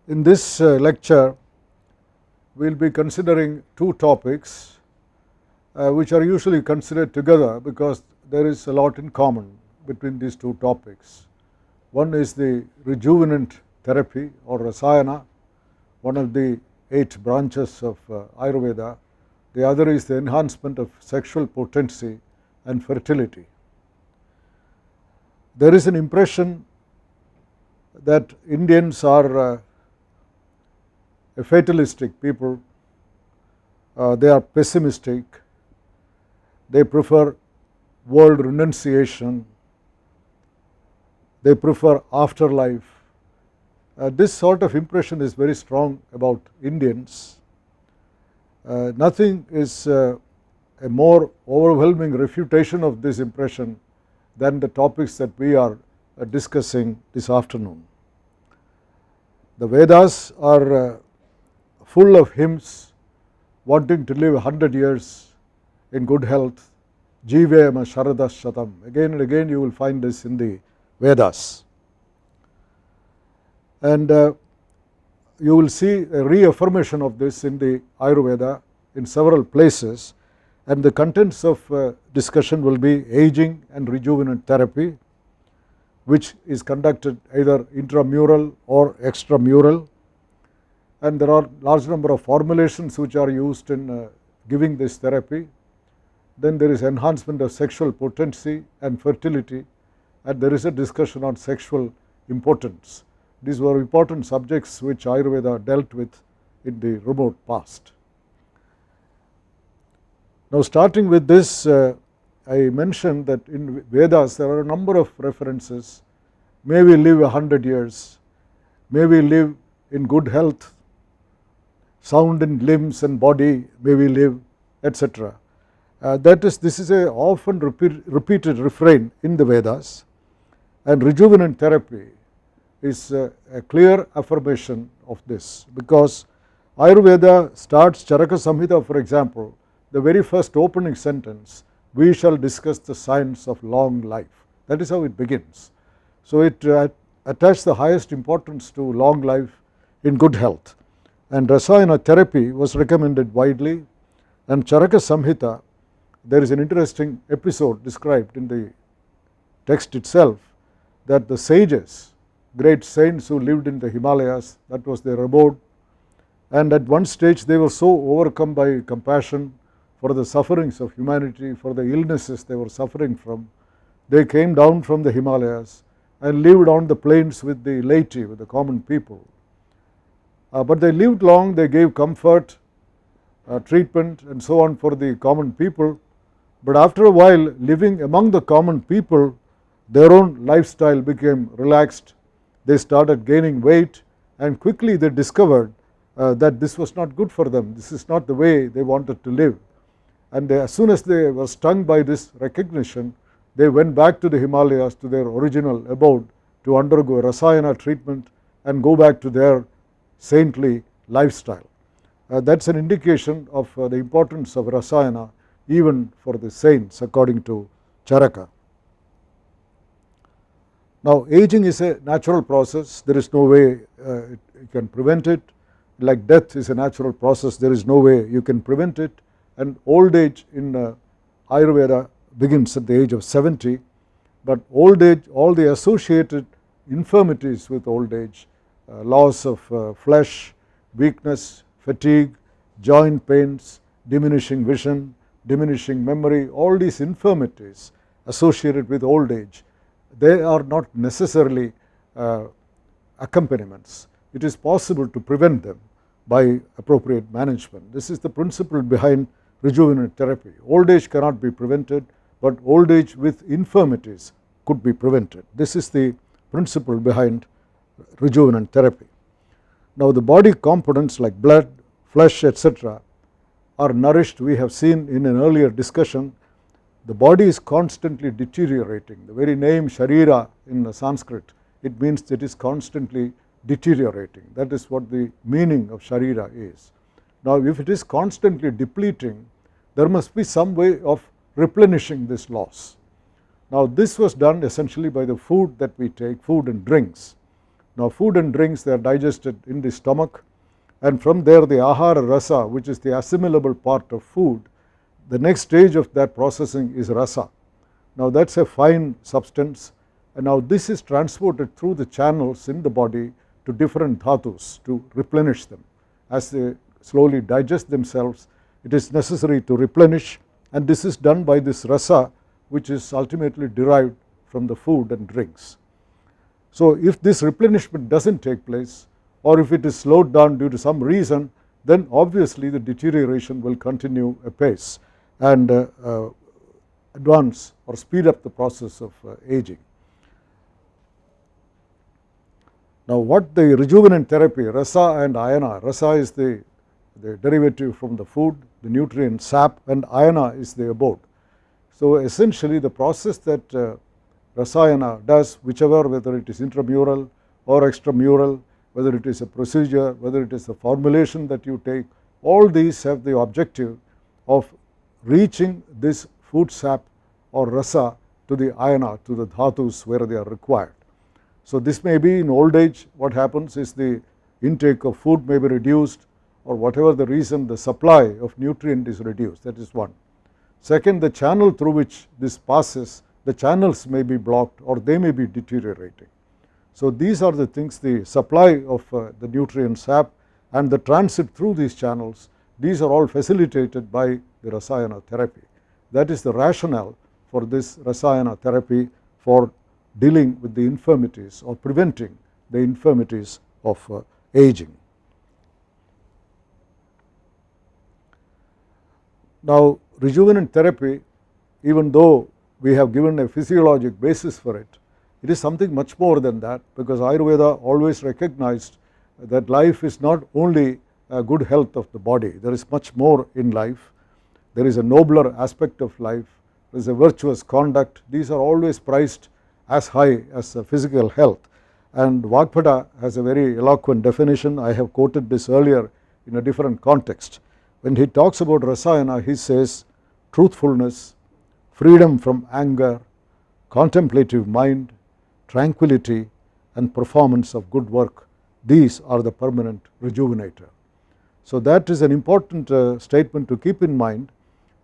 In this lecture, we will be considering two topics which are usually considered together because there is a lot in common between these two topics. One is the rejuvenant therapy or rasayana, one of the 8 branches of Ayurveda. The other is the enhancement of sexual potency and fertility. There is an impression that Indians are a fatalistic people, they are pessimistic, they prefer world renunciation, they prefer afterlife. This sort of impression is very strong about Indians. Nothing is a more overwhelming refutation of this impression than the topics that we are discussing this afternoon. The Vedas are full of hymns wanting to live 100 years in good health. Jivema Sharada Shatam. Again and again you will find this in the Vedas. And you will see a reaffirmation of this in the Ayurveda in several places, and the contents of discussion will be aging and rejuvenant therapy, which is conducted either intramural or extramural, and there are large number of formulations which are used in giving this therapy. Then there is enhancement of sexual potency and fertility, and there is a discussion on sexual impotence. These were important subjects which Ayurveda dealt with in the remote past. Now, starting with this, I mentioned that in Vedas there are a number of references. May we live 100 years, may we live in good health, sound in limbs and body, may we live, etc. This is a often repeated refrain in the Vedas, and rejuvenant therapy is a clear affirmation of this, because Ayurveda starts Charaka Samhita, for example, the very first opening sentence, we shall discuss the science of long life. That is how it begins. So it attaches the highest importance to long life in good health, and rasayana therapy was recommended widely. And Charaka Samhita, there is an interesting episode described in the text itself, that the sages, great saints who lived in the Himalayas, that was their abode, and at one stage they were so overcome by compassion for the sufferings of humanity, for the illnesses they were suffering from, they came down from the Himalayas and lived on the plains with the laity, with the common people. But they lived long, they gave comfort, treatment and so on for the common people, but after a while living among the common people, their own lifestyle became relaxed. They started gaining weight, and quickly they discovered that this was not good for them, this is not the way they wanted to live. And as soon as they were stung by this recognition, they went back to the Himalayas, to their original abode, to undergo rasayana treatment and go back to their saintly lifestyle. That is an indication of the importance of rasayana even for the saints, according to Charaka. Now, aging is a natural process, there is no way you can prevent it. Like death is a natural process, there is no way you can prevent it. And old age in Ayurveda begins at the age of 70, but old age, all the associated infirmities with old age, loss of flesh, weakness, fatigue, joint pains, diminishing vision, diminishing memory, all these infirmities associated with old age, they are not necessarily accompaniments. It is possible to prevent them by appropriate management. This is the principle behind rejuvenant therapy. Old age cannot be prevented, but old age with infirmities could be prevented. This is the principle behind rejuvenant therapy. Now, the body components like blood, flesh, etc. are nourished. We have seen in an earlier discussion, the body is constantly deteriorating. The very name Sharira in Sanskrit, it means it is constantly deteriorating. That is what the meaning of Sharira is. Now, if it is constantly depleting, there must be some way of replenishing this loss. Now, this was done essentially by the food that we take, food and drinks. Now food and drinks, they are digested in the stomach, and from there the ahara rasa, which is the assimilable part of food, the next stage of that processing is rasa. Now that is a fine substance, and now this is transported through the channels in the body to different dhatus to replenish them. As they slowly digest themselves, it is necessary to replenish, and this is done by this rasa, which is ultimately derived from the food and drinks. So if this replenishment does not take place, or if it is slowed down due to some reason, then obviously the deterioration will continue apace and advance or speed up the process of aging. Now what the rejuvenant therapy, rasa and ayana, rasa is the derivative from the food, the nutrient sap, and ayana is the abode. So essentially the process that rasayana does, whichever, whether it is intramural or extramural, whether it is a procedure, whether it is a formulation that you take, all these have the objective of reaching this food sap or rasa to the ayana, to the dhatus where they are required. So this may be in old age, what happens is the intake of food may be reduced, or whatever the reason, the supply of nutrient is reduced, that is one. Second, the channel through which this passes, the channels may be blocked or they may be deteriorating. So these are the things, the supply of the nutrient sap and the transit through these channels, these are all facilitated by the rasayana therapy. That is the rationale for this rasayana therapy for dealing with the infirmities or preventing the infirmities of aging. Now rejuvenant therapy, even though we have given a physiologic basis for it, it is something much more than that, because Ayurveda always recognized that life is not only a good health of the body, there is much more in life. There is a nobler aspect of life, there is a virtuous conduct. These are always prized as high as physical health, and Vāttātāpika has a very eloquent definition. I have quoted this earlier in a different context. When he talks about rasayana, he says truthfulness, freedom from anger, contemplative mind, tranquility, and performance of good work, these are the permanent rejuvenator. So that is an important statement to keep in mind.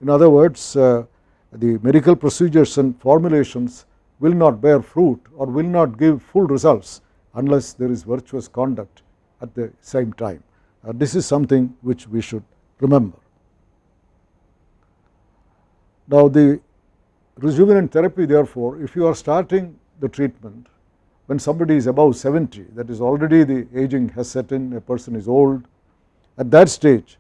In other words, the medical procedures and formulations will not bear fruit or will not give full results unless there is virtuous conduct at the same time. This is something which we should remember. Now the rejuvenant therapy, therefore, if you are starting the treatment when somebody is above 70, that is already the aging has set in, a person is old, at that stage,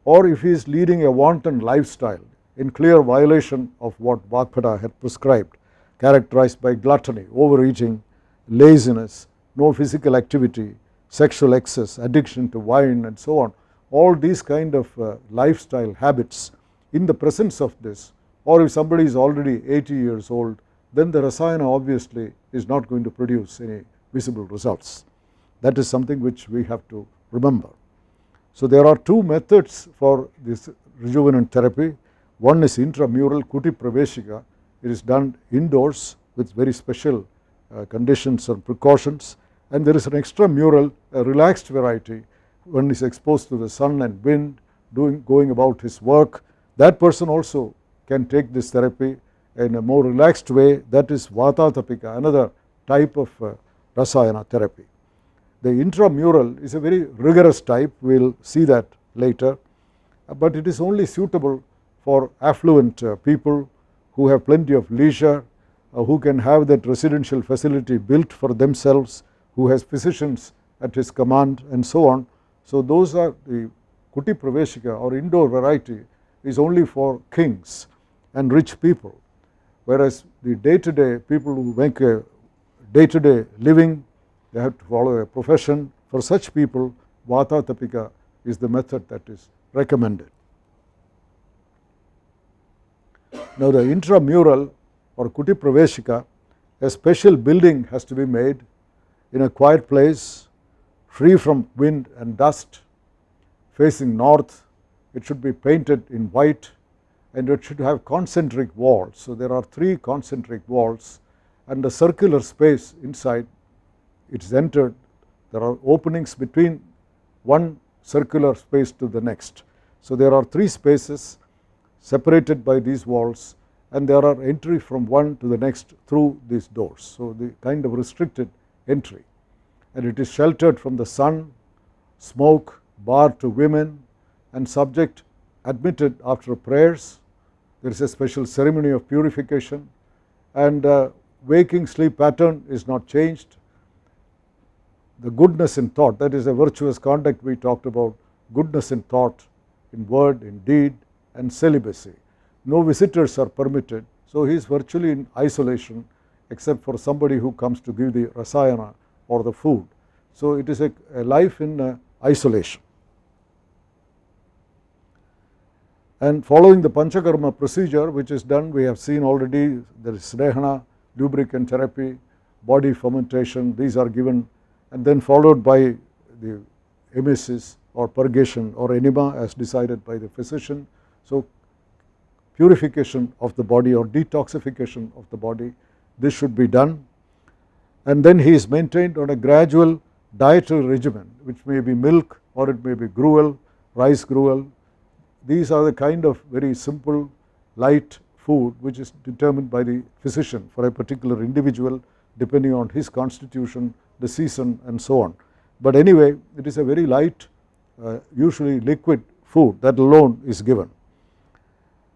or if he is leading a wanton lifestyle in clear violation of what Vāttātāpika had prescribed, characterized by gluttony, overeating, laziness, no physical activity, sexual excess, addiction to wine, and so on, all these kind of lifestyle habits, in the presence of this, or if somebody is already 80 years old, then the rasayana obviously is not going to produce any visible results. That is something which we have to remember. So there are two methods for this rejuvenant therapy. One is intramural kuti praveshika. It is done indoors with very special conditions and precautions, and there is an extramural, a relaxed variety. One is exposed to the sun and wind, going about his work. That person also can take this therapy in a more relaxed way. That is VāTāTAPIKA, another type of rasayana therapy. The intramural is a very rigorous type, we will see that later, but it is only suitable for affluent people who have plenty of leisure, who can have that residential facility built for themselves, who has physicians at his command, and so on. So those are the kuti praveshika or indoor variety is only for kings and rich people, whereas the day-to-day people who make a day-to-day living, they have to follow a profession. For such people, VāTāTAPIKA is the method that is recommended. Now the intramural or kuti praveshika, a special building has to be made in a quiet place, free from wind and dust, facing north. It should be painted in white, and it should have concentric walls. So there are 3 concentric walls, and a circular space inside. It is entered there are openings between one circular space to the next. So there are 3 spaces separated by these walls, and there are entry from one to the next through these doors. So the kind of restricted entry, and it is sheltered from the sun, smoke, barred to women, and subject admitted after prayers. There is a special ceremony of purification, and waking sleep pattern is not changed. The goodness in thought, that is a virtuous conduct we talked about, goodness in thought, in word, in deed, and celibacy. No visitors are permitted, so he is virtually in isolation except for somebody who comes to give the rasayana or the food. So it is a life in isolation. And following the panchakarma procedure which is done, we have seen already there is snehana, lubricant therapy, body fermentation, these are given, and then followed by the emesis or purgation or enema as decided by the physician. So purification of the body or detoxification of the body, this should be done, and then he is maintained on a gradual dietary regimen, which may be milk or it may be gruel, rice gruel. These are the kind of very simple light food which is determined by the physician for a particular individual depending on his constitution, the season, and so on. But anyway, it is a very light, usually liquid food that alone is given.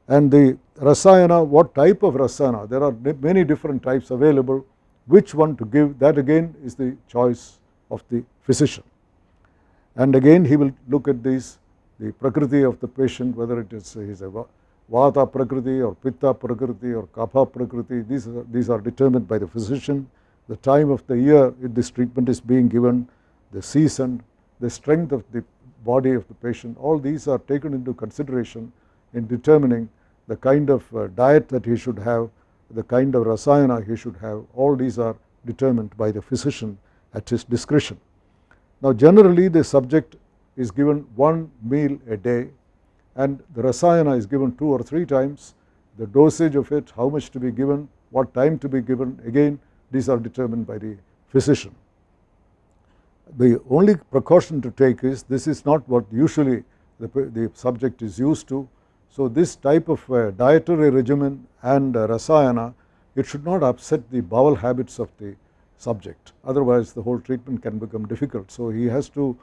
And the rasayana, what type of rasayana? There are many different types available. Which one to give, that again is the choice of the physician. And again he will look at these, the prakriti of the patient, whether it is a vata prakriti or pitta prakriti or kapha prakriti, these are determined by the physician. The time of the year if this treatment is being given, the season, the strength of the body of the patient, all these are taken into consideration in determining the kind of diet that he should have, the kind of rasayana he should have. All these are determined by the physician at his discretion. Now generally the subject is given 1 meal a day, and the rasayana is given 2 or 3 times. The dosage of it, how much to be given, what time to be given, again these are determined by the physician. The only precaution to take is this is not what usually the subject is used to. So this type of dietary regimen and rasayana, it should not upset the bowel habits of the subject, otherwise the whole treatment can become difficult. So he has to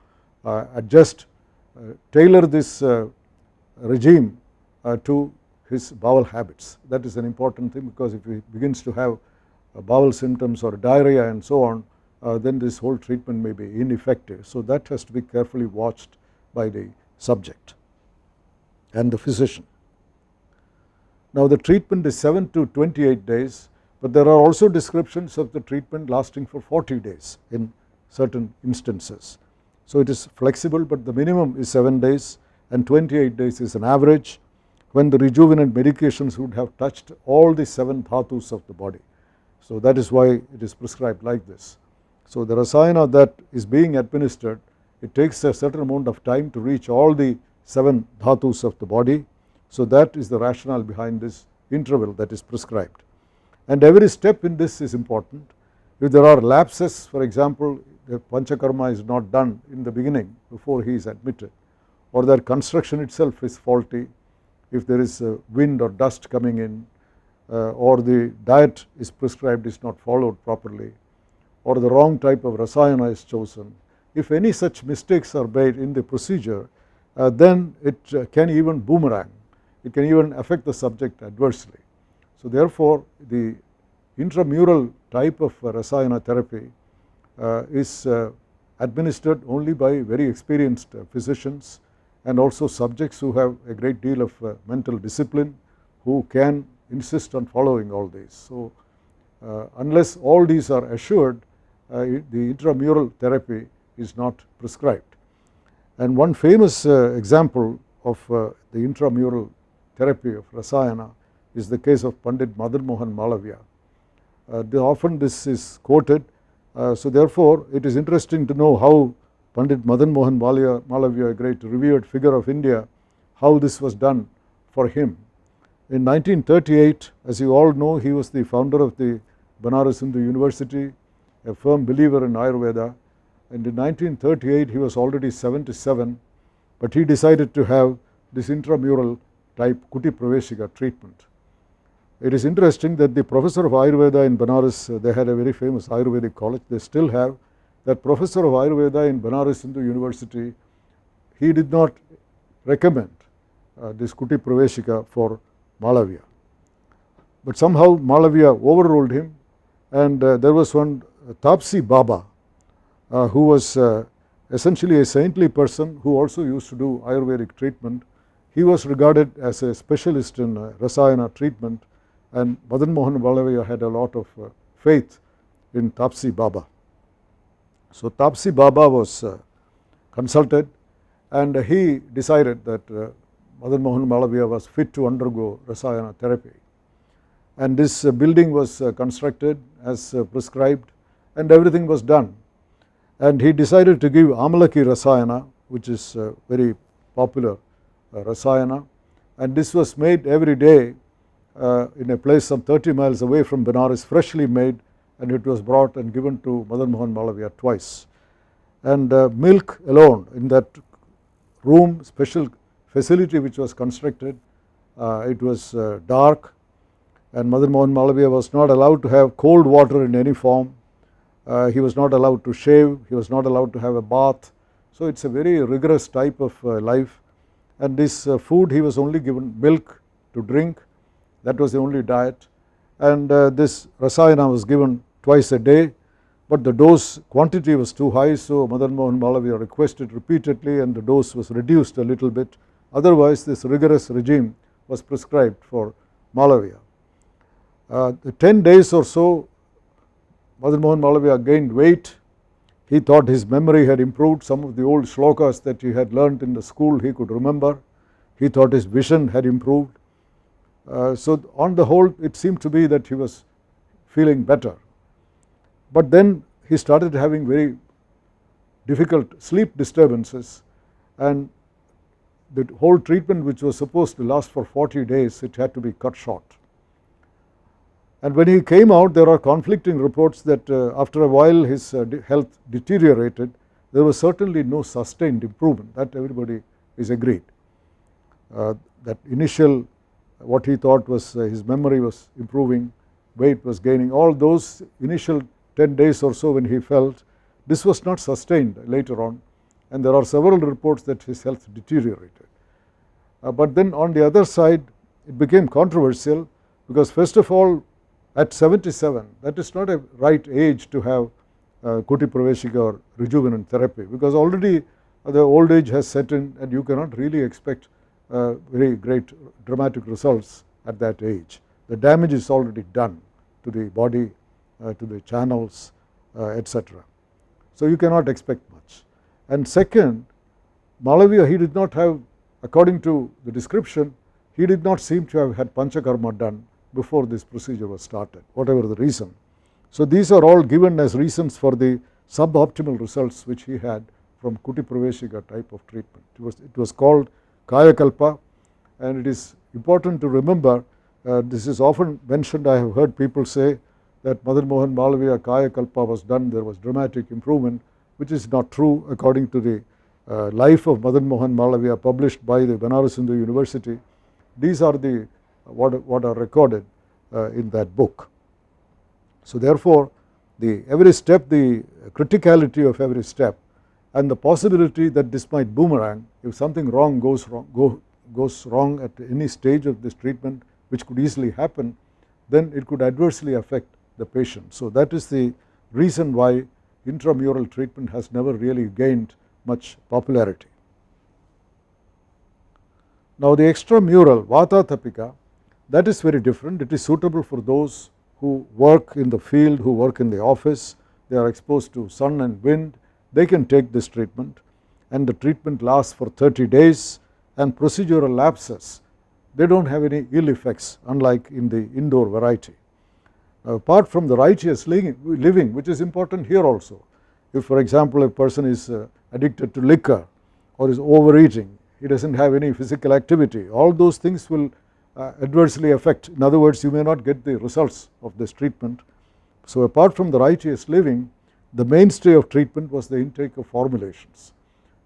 adjust, tailor this regime to his bowel habits. That is an important thing, because if he begins to have bowel symptoms or diarrhea and so on, then this whole treatment may be ineffective. So that has to be carefully watched by the subject and the physician. Now the treatment is 7 to 28 days, but there are also descriptions of the treatment lasting for 40 days in certain instances. So it is flexible, but the minimum is 7 days and 28 days is an average, when the rejuvenant medications would have touched all the 7 dhatus of the body. So that is why it is prescribed like this. So the rasayana that is being administered, it takes a certain amount of time to reach all the 7 dhatus of the body. So that is the rationale behind this interval that is prescribed. And every step in this is important. If there are lapses, for example, the panchakarma is not done in the beginning before he is admitted, or that construction itself is faulty, if there is wind or dust coming in, or the diet is prescribed is not followed properly, or the wrong type of rasayana is chosen, if any such mistakes are made in the procedure, then it can even boomerang, it can even affect the subject adversely. So therefore the intramural type of rasayana therapy is administered only by very experienced physicians, and also subjects who have a great deal of mental discipline, who can insist on following all these. So unless all these are assured, the intramural therapy is not prescribed. And one famous example of the intramural therapy of rasayana is the case of Pandit Madan Mohan Malaviya. Often this is quoted, so therefore it is interesting to know how Pandit Madan Mohan Malaviya, a great revered figure of India, how this was done for him. In 1938, as you all know, he was the founder of the Banaras Hindu University, a firm believer in Ayurveda, and in 1938 he was already 77, but he decided to have this intramural type Kuti Praveshika treatment. It is interesting that the professor of Ayurveda in Banaras, they had a very famous Ayurvedic college, they still have that professor of Ayurveda in Banaras Hindu University, he did not recommend this Kuti Praveshika for Malaviya. But somehow Malaviya overruled him, and there was one Tapsi Baba who was essentially a saintly person who also used to do Ayurvedic treatment. He was regarded as a specialist in Rasayana treatment, and Madan Mohan Malaviya had a lot of faith in Tapsi Baba. So Tapsi Baba was consulted, and he decided that Madan Mohan Malaviya was fit to undergo Rasayana therapy. And this building was constructed as prescribed, and everything was done. And he decided to give Amalaki Rasayana, which is very popular Rasayana, and this was made every day in a place some 30 miles away from Benares, freshly made, and it was brought and given to Madan Mohan Malaviya twice. And milk alone in that room, special facility which was constructed, it was dark, and Madan Mohan Malaviya was not allowed to have cold water in any form. He was not allowed to shave, he was not allowed to have a bath. So it is a very rigorous type of life, and this food he was only given milk to drink, that was the only diet, and this Rasayana was given twice a day, but the dose quantity was too high, so Madan Mohan Malaviya requested repeatedly, and the dose was reduced a little bit. Otherwise this rigorous regime was prescribed for Malaviya. 10 days or so, Madan Mohan Malaviya gained weight. He thought his memory had improved, some of the old shlokas that he had learnt in the school he could remember. He thought his vision had improved. So on the whole it seemed to be that he was feeling better. But then he started having very difficult sleep disturbances, and the whole treatment, which was supposed to last for 40 days, it had to be cut short. And when he came out, there are conflicting reports that after a while his health deteriorated. There was certainly no sustained improvement, that everybody is agreed. That initial, what he thought was his memory was improving, weight was gaining, all those initial 10 days or so when he felt, this was not sustained later on, and there are several reports that his health deteriorated. But then on the other side it became controversial, because first of all at 77 that is not a right age to have Kuti Praveshika or rejuvenant therapy, because already the old age has set in and you cannot really expect very great dramatic results at that age. The damage is already done to the body, to the channels, etc. So you cannot expect much. And second, Malaviya, he did not have, according to the description, he did not seem to have had Panchakarma done before this procedure was started, whatever the reason. So these are all given as reasons for the suboptimal results which he had from Kuti Praveshika type of treatment. It was called Kayakalpa, and it is important to remember, this is often mentioned, I have heard people say that Madan Mohan Malaviya Kayakalpa was done, there was dramatic improvement, which is not true according to the life of Madan Mohan Malaviya published by the Banaras Hindu University. These are the what are recorded in that book. So therefore every step, the criticality of every step, and the possibility that this might boomerang if something wrong goes wrong at any stage of this treatment, which could easily happen, then it could adversely affect the patient. So that is the reason why intramural treatment has never really gained much popularity. Now the extramural VΑΤΑΤΑΠIKA, that is very different. It is suitable for those who work in the field, who work in the office, they are exposed to sun and wind, they can take this treatment, and the treatment lasts for 30 days, and procedural lapses, they do not have any ill effects, unlike in the indoor variety. Now, apart from the righteous living, which is important here also, if for example a person is addicted to liquor or is overeating, he does not have any physical activity, all those things will adversely affect. In other words, you may not get the results of this treatment. So apart from the righteous living, the mainstay of treatment was the intake of formulations.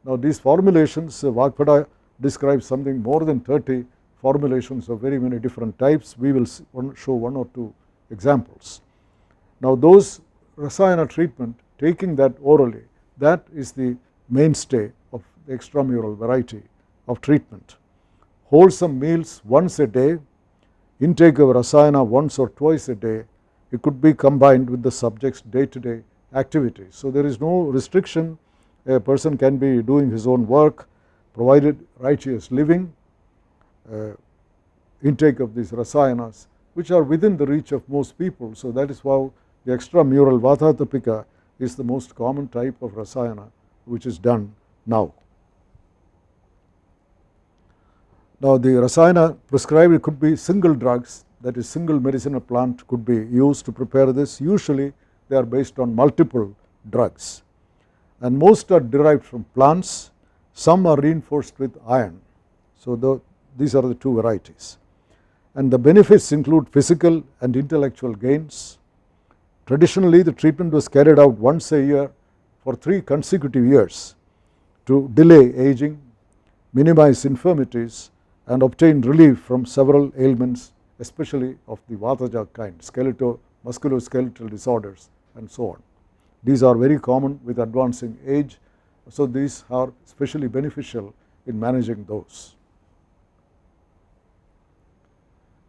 Now these formulations, Vāttātāpika describes something more than 30 formulations of very many different types. We will show one or two examples. Now those rasayana treatment, taking that orally, that is the mainstay of the extramural variety of treatment. Wholesome meals once a day, intake of rasayana once or twice a day, it could be combined with the subject's day-to-day activities. So there is no restriction, a person can be doing his own work, provided righteous living, intake of these rasayanas, which are within the reach of most people. So that is why the extramural VāTāTAPIKA is the most common type of rasayana which is done now. Now the rasayana prescribed, it could be single drugs, that is single medicinal plant could be used to prepare this. Usually they are based on multiple drugs, and most are derived from plants, some are reinforced with iron. So these are the two varieties, and the benefits include physical and intellectual gains. Traditionally the treatment was carried out once a year for 3 consecutive years to delay aging, minimize infirmities, and obtain relief from several ailments, especially of the Vātaja kind, musculoskeletal disorders and so on. These are very common with advancing age, so these are especially beneficial in managing those.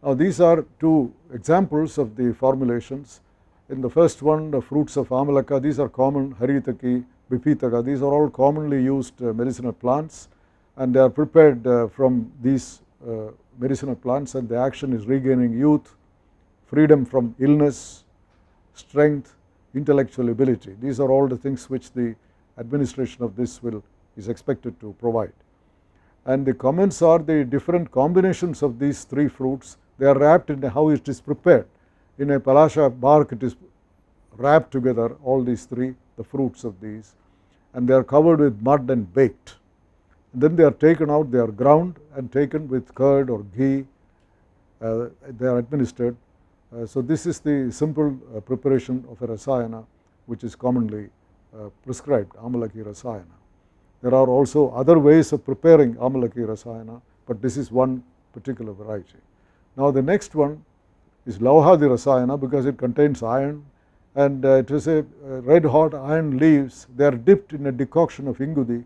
Now these are 2 examples of the formulations. In the first one, the fruits of amalaka, these are common, haritaki, bipitaka, these are all commonly used medicinal plants, and they are prepared from these medicinal plants, and the action is regaining youth, freedom from illness, strength, intellectual ability. These are all the things which the administration of this is expected to provide. And the comments are the different combinations of these 3 fruits. They are wrapped in how it is prepared. In a palasha bark, it is wrapped together, all these 3, the fruits of these, and they are covered with mud and baked. And then they are taken out, they are ground and taken with curd or ghee, they are administered. So this is the simple preparation of a rasayana which is commonly prescribed, amalaki rasayana. There are also other ways of preparing amalaki rasayana, but this is one particular variety. Now the next one is lauhadi rasayana, because it contains iron, and it is a red hot iron leaves. They are dipped in a decoction of ingudi,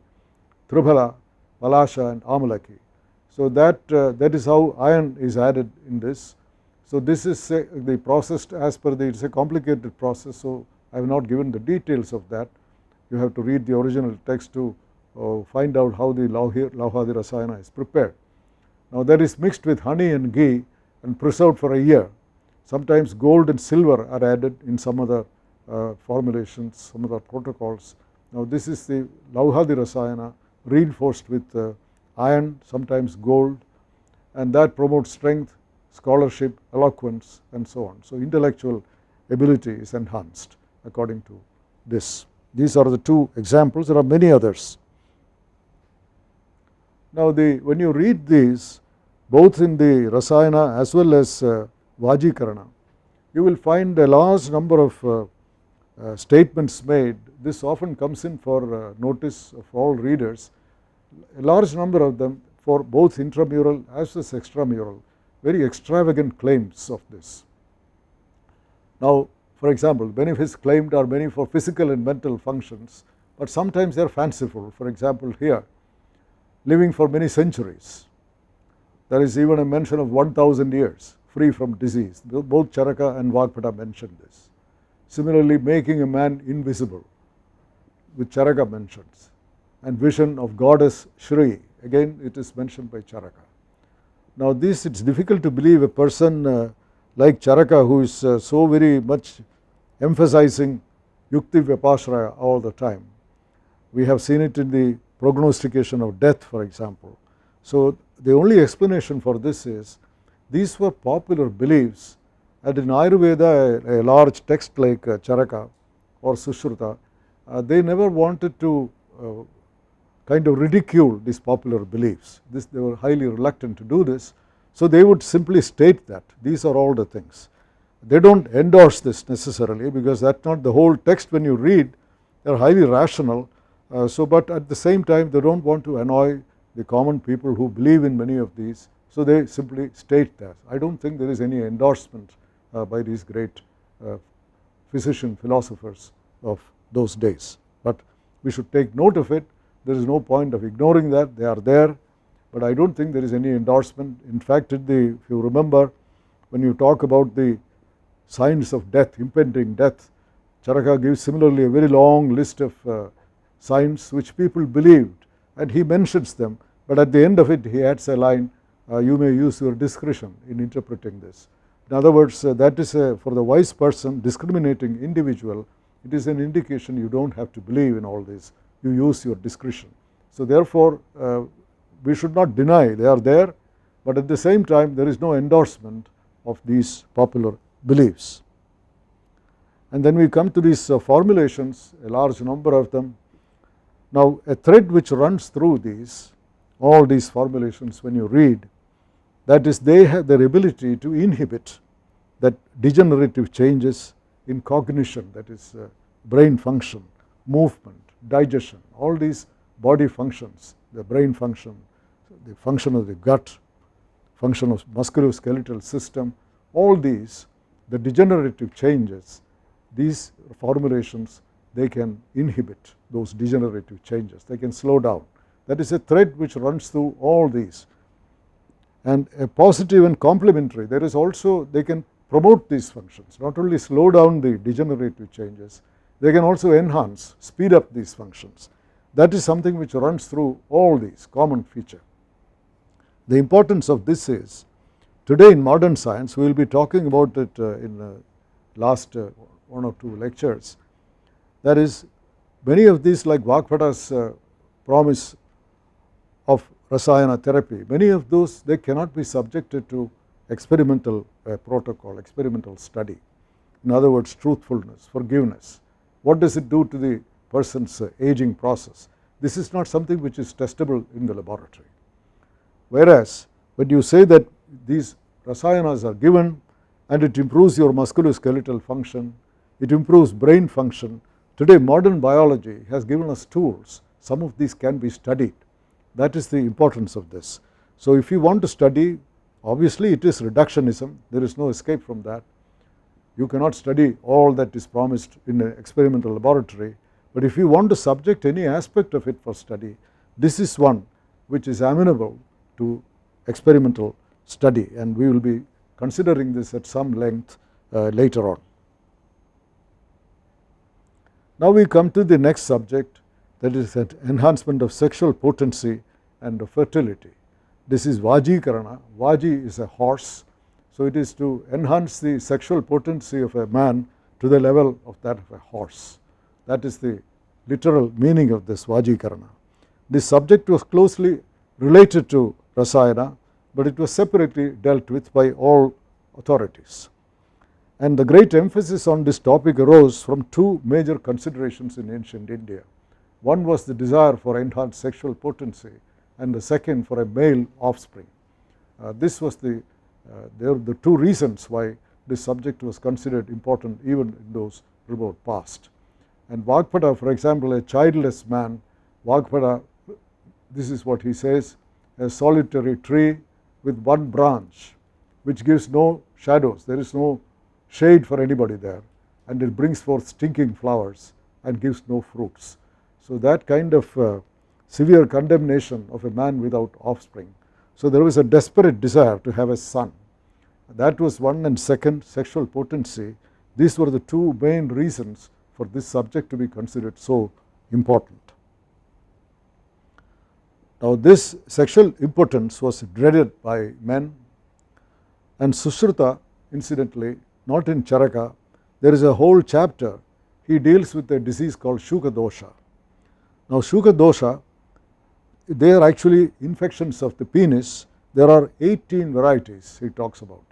tribhala, palasha and amalaki. So that is how iron is added in this. So this is the process as per the, it is a complicated process, so I have not given the details of that. You have to read the original text to find out how the lauhadi rasayana is prepared. Now that is mixed with honey and ghee and preserved for a year. Sometimes gold and silver are added in some other formulations, some other protocols. Now this is the lauhadi rasayana reinforced with iron, sometimes gold, and that promotes strength, scholarship, eloquence and so on. So intellectual ability is enhanced according to this. These are the 2 examples. There are many others. Now when you read these, both in the rasayana as well as vajikarana, you will find a large number of statements made. This often comes in for notice of all readers. A large number of them for both intramural as well as extramural, very extravagant claims of this. Now for example, benefits claimed are many for physical and mental functions, but sometimes they are fanciful. For example, here, living for many centuries. There is even a mention of 1000 years free from disease. Both Charaka and Vāttātāpika mention this. Similarly, making a man invisible, which Charaka mentions, and vision of goddess Shri, again it is mentioned by Charaka. Now this, it is difficult to believe a person like Charaka, who is so very much emphasizing yukti vyapashraya all the time. We have seen it in the prognostication of death, for example. So the only explanation for this is these were popular beliefs, and in Ayurveda, a large text like Charaka or Sushruta, they never wanted to kind of ridicule these popular beliefs. They were highly reluctant to do this, so they would simply state that these are all the things. They do not endorse this necessarily, because that is not the whole text. When you read, they are highly rational. But at the same time they do not want to annoy the common people who believe in many of these, so they simply state that. I do not think there is any endorsement by these great physician philosophers of those days, but we should take note of it. There is no point of ignoring that, they are there, but I do not think there is any endorsement. In fact, if you remember, when you talk about the signs of death, impending death, Charaka gives similarly a very long list of signs which people believed, and he mentions them, but at the end of it he adds a line, you may use your discretion in interpreting this. In other words, that is for the wise person, discriminating individual, it is an indication you do not have to believe in all this, you use your discretion. So therefore we should not deny they are there, but at the same time there is no endorsement of these popular beliefs. And then we come to these formulations, a large number of them. Now a thread which runs through all these formulations when you read, that is they have their ability to inhibit that degenerative changes in cognition, that is brain function, movement, digestion, all these body functions, the brain function, the function of the gut, function of musculoskeletal system, all these, the degenerative changes, these formulations, they can inhibit those degenerative changes, they can slow down. That is a thread which runs through all these. And a positive and complementary, there is also, they can promote these functions, not only slow down the degenerative changes, they can also enhance, speed up these functions. That is something which runs through all these, common feature. The importance of this is, today in modern science, we will be talking about it in last one or two lectures, that is many of these, like Vātātāpika's promise of rasayana therapy, many of those they cannot be subjected to experimental protocol, experimental study. In other words, truthfulness, forgiveness. What does it do to the person's aging process? This is not something which is testable in the laboratory. Whereas when you say that these rasayanas are given and it improves your musculoskeletal function, it improves brain function, today modern biology has given us tools, some of these can be studied. That is the importance of this. So if you want to study, obviously it is reductionism, there is no escape from that. You cannot study all that is promised in an experimental laboratory, but if you want to subject any aspect of it for study, this is one which is amenable to experimental study, and we will be considering this at some length later on. Now we come to the next subject, that is that enhancement of sexual potency and fertility. This is Vajikarana. Vaji is a horse, so it is to enhance the sexual potency of a man to the level of that of a horse. That is the literal meaning of this Vajikarana. This subject was closely related to rasayana, but it was separately dealt with by all authorities. And the great emphasis on this topic arose from two major considerations in ancient India. One was the desire for enhanced sexual potency, and the second for a male offspring. This was the two reasons why this subject was considered important even in those remote past. And Vāgpata, for example, a childless man, Vāgpata, this is what he says, a solitary tree with one branch which gives no shadows, there is no shade for anybody there, and it brings forth stinking flowers and gives no fruits. So that kind of severe condemnation of a man without offspring. So there was a desperate desire to have a son. That was one, and second, sexual potency. These were the two main reasons for this subject to be considered so important. Now this sexual impotence was dreaded by men, and Sushruta, incidentally, not in Charaka, there is a whole chapter, he deals with a disease called Shuka dosha. Now Shuka dosha, they are actually infections of the penis. There are 18 varieties he talks about,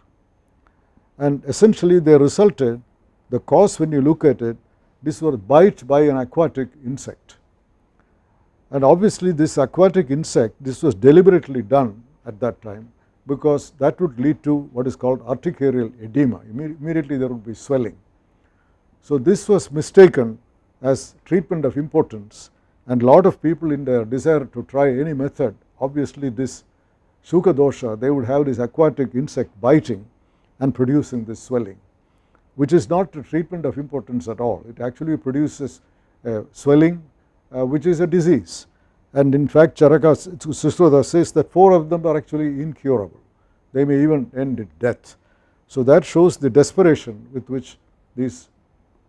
and essentially they resulted, the cause when you look at it, this was bite by an aquatic insect. And obviously this aquatic insect, this was deliberately done at that time, because that would lead to what is called urticarial edema. Immediately there would be swelling. So this was mistaken as treatment of impotence, and lot of people in their desire to try any method, obviously this Shuka dosha, they would have this aquatic insect biting and producing this swelling, which is not a treatment of impotence at all. It actually produces swelling, which is a disease. And in fact, Charaka Sushruta says that 4 of them are actually incurable. They may even end in death. So that shows the desperation with which these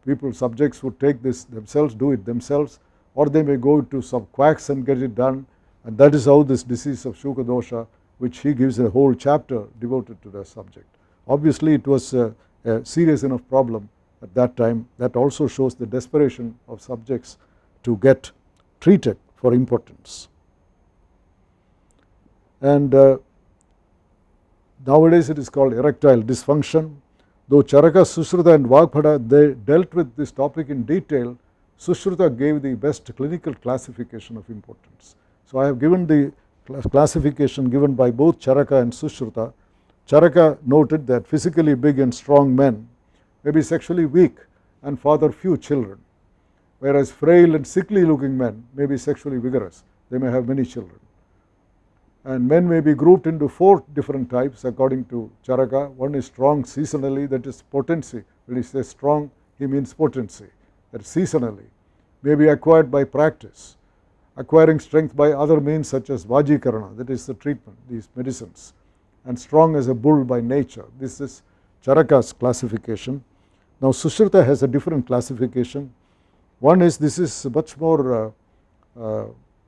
people, subjects, would take this themselves, do it themselves, or they may go to some quacks and get it done. And that is how this disease of Shuka dosha, which he gives a whole chapter devoted to the subject. Obviously, it was a serious enough problem at that time. That also shows the desperation of subjects to get treated for impotence. And nowadays it is called erectile dysfunction. Though Charaka, Sushruta and Vāgpada, they dealt with this topic in detail, Sushruta gave the best clinical classification of impotence. So I have given the classification given by both Charaka and Sushruta. Charaka noted that physically big and strong men may be sexually weak and father few children, whereas frail and sickly looking men may be sexually vigorous. They may have many children. And men may be grouped into 4 different types according to Charaka. One is strong seasonally, that is potency. When he says strong, he means potency, that is seasonally. May be acquired by practice, acquiring strength by other means such as Vajikarana, that is the treatment, these medicines, and strong as a bull by nature. This is Charaka's classification. Now Sushruta has a different classification. One is, this is much more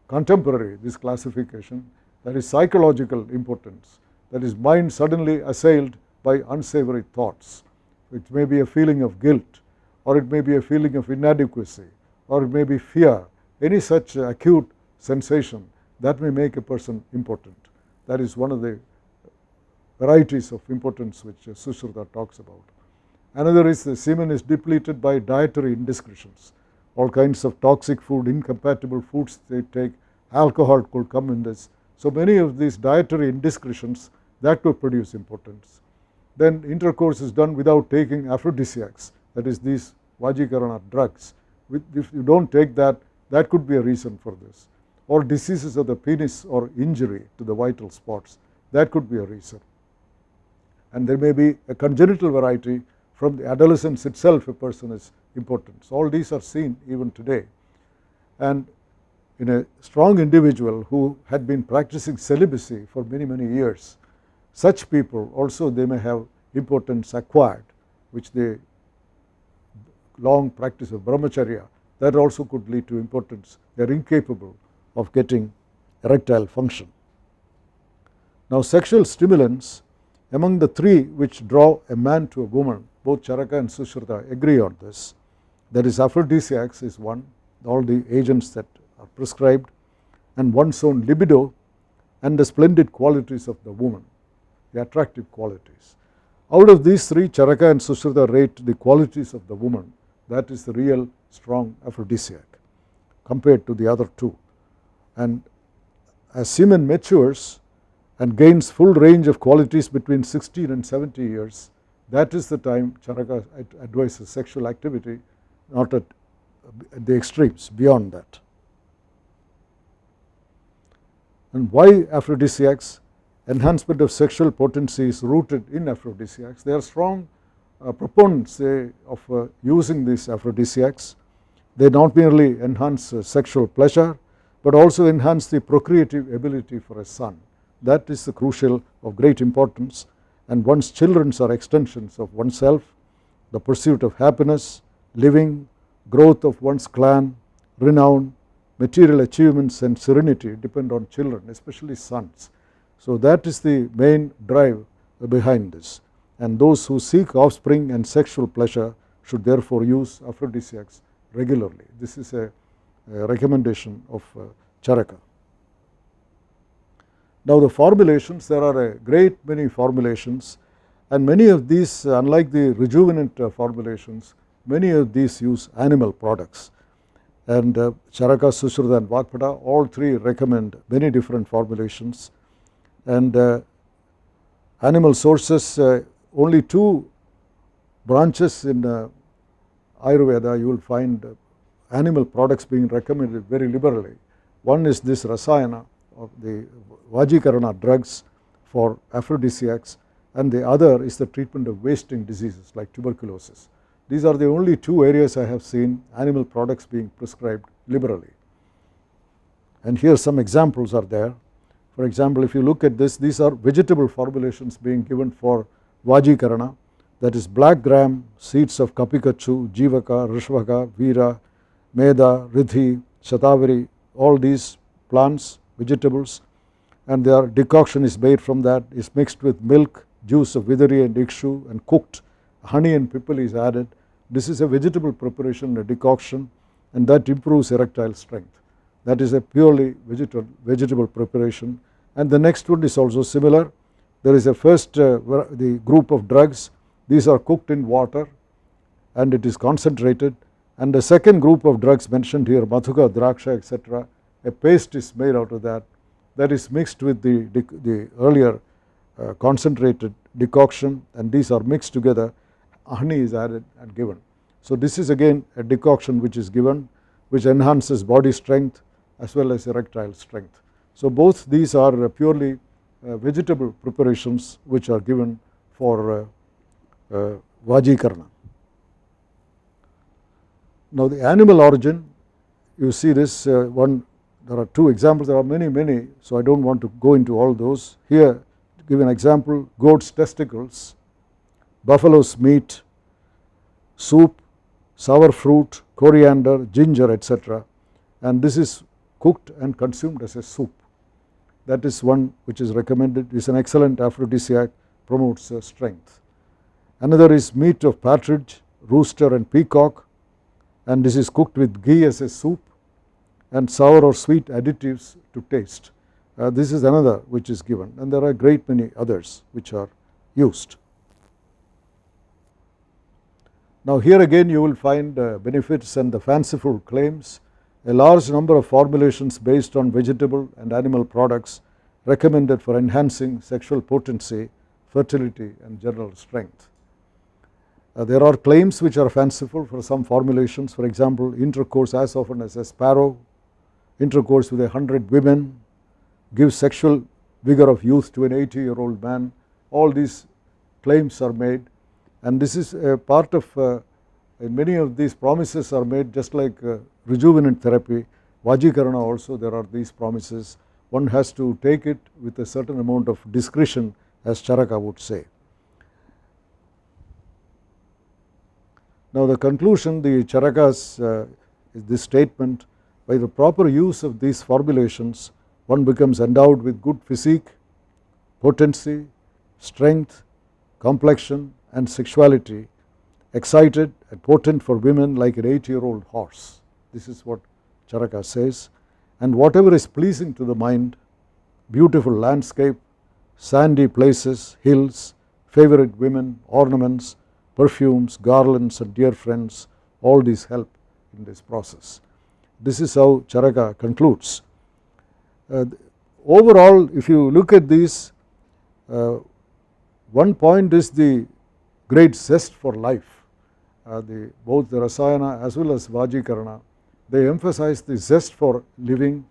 contemporary, this classification, that is psychological impotence, that is mind suddenly assailed by unsavory thoughts. It may be a feeling of guilt, or it may be a feeling of inadequacy, or it may be fear, any such acute sensation that may make a person impotent. That is one of the varieties of impotence which Sushruta talks about. Another is the semen is depleted by dietary indiscretions. All kinds of toxic food, incompatible foods they take, alcohol could come in this. So many of these dietary indiscretions that could produce impotence. Then intercourse is done without taking aphrodisiacs, that is these Vajikarana drugs. If you don't take that, that could be a reason for this. Or diseases of the penis or injury to the vital spots, that could be a reason. And there may be a congenital variety from the adolescence itself, a person is impotent. So all these are seen even today. And in a strong individual who had been practicing celibacy for many, many years, such people also, they may have impotence acquired, which they long practice of brahmacharya, that also could lead to impotence. They are incapable of getting erectile function. Now sexual stimulants, among the 3 which draw a man to a woman, both Charaka and Sushruta agree on this. That is, aphrodisiacs is one, all the agents that are prescribed, and one's own libido, and the splendid qualities of the woman, the attractive qualities. Out of these 3, Charaka and Sushruta rate the qualities of the woman, that is the real strong aphrodisiac compared to the other 2. And as semen matures and gains full range of qualities between 16 and 70 years, that is the time Charaka advises sexual activity, not at the extremes, beyond that. And why aphrodisiacs? Enhancement of sexual potency is rooted in aphrodisiacs. They are strong proponents of using these aphrodisiacs. They not merely enhance sexual pleasure, but also enhance the procreative ability for a son. That is the crucial of great importance. And one's children are extensions of oneself. The pursuit of happiness, living, growth of one's clan, renown, material achievements and serenity depend on children, especially sons. So that is the main drive behind this. And those who seek offspring and sexual pleasure should therefore use aphrodisiacs regularly. This is a recommendation of Charaka. Now the formulations, there are a great many formulations, and many of these, unlike the rejuvenant formulations, many of these use animal products. And Charaka, Sushruta and Vāgpada, all 3 recommend many different formulations. And animal sources, only 2 branches in Ayurveda you will find animal products being recommended very liberally. One is this rasayana of the Vajikarana drugs for aphrodisiacs, and the other is the treatment of wasting diseases like tuberculosis. These are the only two areas I have seen animal products being prescribed liberally. And here some examples are there. For example, if you look at this, these are vegetable formulations being given for Vajikarana, that is black gram, seeds of Kapikachu, Jivaka, Rishvaka, Veera, Meda, Riddhi, Shatavari, all these plants, vegetables, and their decoction is made from that, is mixed with milk, juice of Vidari and Ikshu and cooked. Honey and pipal is added. This is a vegetable preparation, a decoction, and that improves erectile strength. That is a purely vegetable preparation. And the next one is also similar. There is a first the group of drugs. These are cooked in water and it is concentrated. And the second group of drugs mentioned here, Madhuka, Draksha, etc., a paste is made out of that. That is mixed with the earlier concentrated decoction, and these are mixed together. Honey is added and given. So this is again a decoction which is given, which enhances body strength as well as erectile strength. So both these are purely vegetable preparations which are given for Vajikarana. Now the animal origin, you see this one, there are two examples, there are many, so I do not want to go into all those. Here to give an example, goat's testicles, buffalo's meat, soup, sour fruit, coriander, ginger, etc., and this is cooked and consumed as a soup. That is one which is recommended, is an excellent aphrodisiac, promotes strength. Another is meat of partridge, rooster and peacock, and this is cooked with ghee as a soup and sour or sweet additives to taste. This is another which is given, and there are a great many others which are used. Now here again you will find benefits and the fanciful claims. A large number of formulations based on vegetable and animal products recommended for enhancing sexual potency, fertility and general strength. There are claims which are fanciful for some formulations, for example, intercourse as often as a sparrow, intercourse with 100 women, gives sexual vigor of youth to an 80-year-old man. All these claims are made, and this is a part of many of these promises are made, just like rejuvenant therapy, Vajikarana also there are these promises. One has to take it with a certain amount of discretion, as Charaka would say. Now the conclusion, the Charaka's is this statement: by the proper use of these formulations, one becomes endowed with good physique, potency, strength, complexion and sexuality, excited and potent for women like an 80-year-old horse. This is what Charaka says. And whatever is pleasing to the mind, beautiful landscape, sandy places, hills, favorite women, ornaments, perfumes, garlands and dear friends, all these help in this process. This is how Charaka concludes. Overall, if you look at these, one point is the great zest for life. Both the Rasayana as well as Vajikarana, they emphasize the zest for living,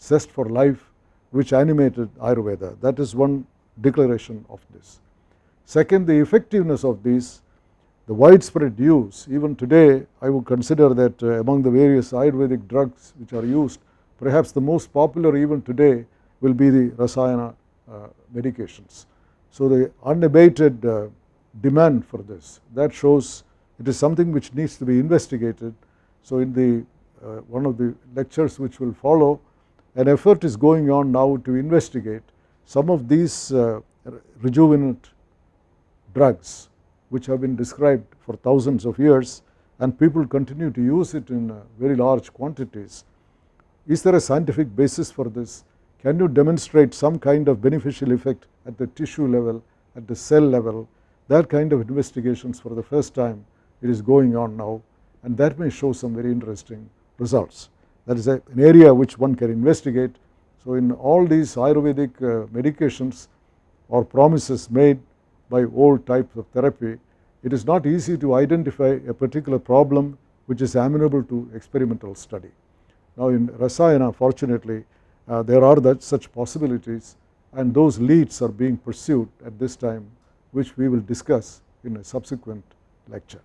zest for life, which animated Ayurveda. That is one declaration of this. Second, the effectiveness of these, the widespread use. Even today, I would consider that among the various Ayurvedic drugs which are used, perhaps the most popular even today will be the Rasayana medications. So the unabated demand for this, that shows it is something which needs to be investigated. So in the one of the lectures which will follow, an effort is going on now to investigate some of these rejuvenant drugs which have been described for thousands of years, and people continue to use it in very large quantities. Is there a scientific basis for this? Can you demonstrate some kind of beneficial effect at the tissue level, at the cell level? That kind of investigations for the first time it is going on now, and that may show some very interesting results. That is an area which one can investigate. So in all these Ayurvedic medications or promises made by old types of therapy, it is not easy to identify a particular problem which is amenable to experimental study. Now in Rasayana, fortunately, there are such possibilities, and those leads are being pursued at this time, which we will discuss in a subsequent lecture.